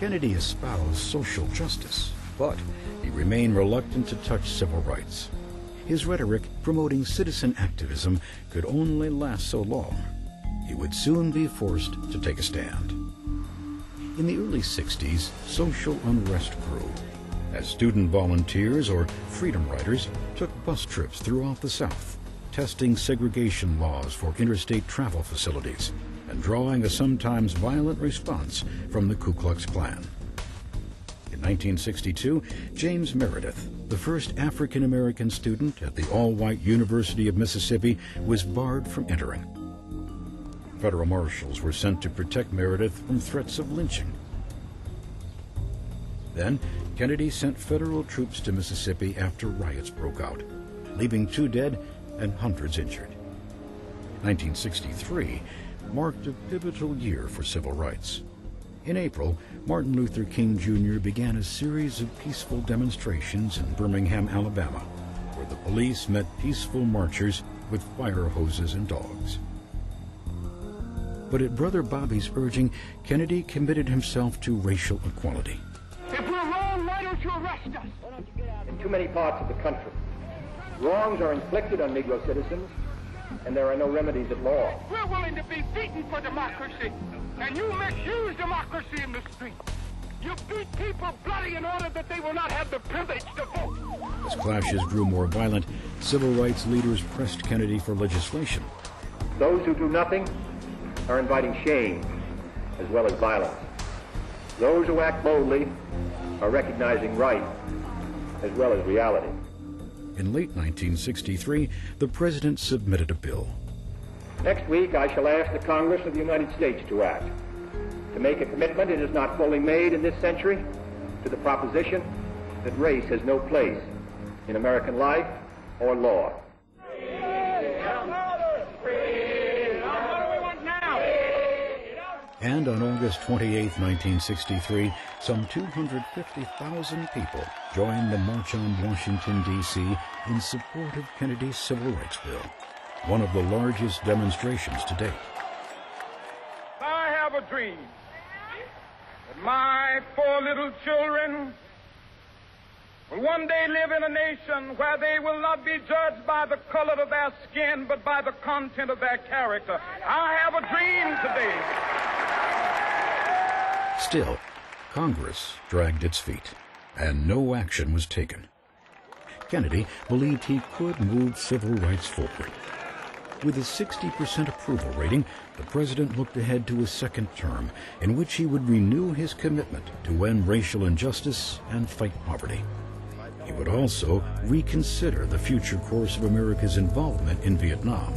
Kennedy espoused social justice, but he remained reluctant to touch civil rights. His rhetoric promoting citizen activism could only last so long. He would soon be forced to take a stand. In the early 60s, social unrest grew as student volunteers or freedom riders took bus trips throughout the South, testing segregation laws for interstate travel facilities and drawing a sometimes violent response from the Ku Klux Klan. In 1962, James Meredith, the first African-American student at the all-white University of Mississippi, was barred from entering. Federal marshals were sent to protect Meredith from threats of lynching. Then, Kennedy sent federal troops to Mississippi after riots broke out, leaving 2 dead and hundreds injured. 1963 marked a pivotal year for civil rights. In April, Martin Luther King Jr. began a series of peaceful demonstrations in Birmingham, Alabama, where the police met peaceful marchers with fire hoses and dogs. But at Brother Bobby's urging, Kennedy committed himself to racial equality. If we're wrong, why don't you arrest us? In too many parts of the country, wrongs are inflicted on Negro citizens, and there are no remedies at law. We're willing to be beaten for democracy, and you misuse democracy in the street. You beat people bloody in order that they will not have the privilege to vote. As clashes grew more violent, civil rights leaders pressed Kennedy for legislation. Those who do nothing are inviting shame as well as violence. Those who act boldly are recognizing right as well as reality. In late 1963, the president submitted a bill. Next week, I shall ask the Congress of the United States to act, to make a commitment it has not fully made in this century to the proposition that race has no place in American life or law. And on August 28, 1963, some 250,000 people joined the March on Washington, D.C. in support of Kennedy's Civil Rights Bill, one of the largest demonstrations to date. I have a dream that my 4 little children will one day live in a nation where they will not be judged by the color of their skin, but by the content of their character. I have a dream today. Still, Congress dragged its feet, and no action was taken. Kennedy believed he could move civil rights forward. With a 60% approval rating, the president looked ahead to a second term in which he would renew his commitment to end racial injustice and fight poverty. He would also reconsider the future course of America's involvement in Vietnam.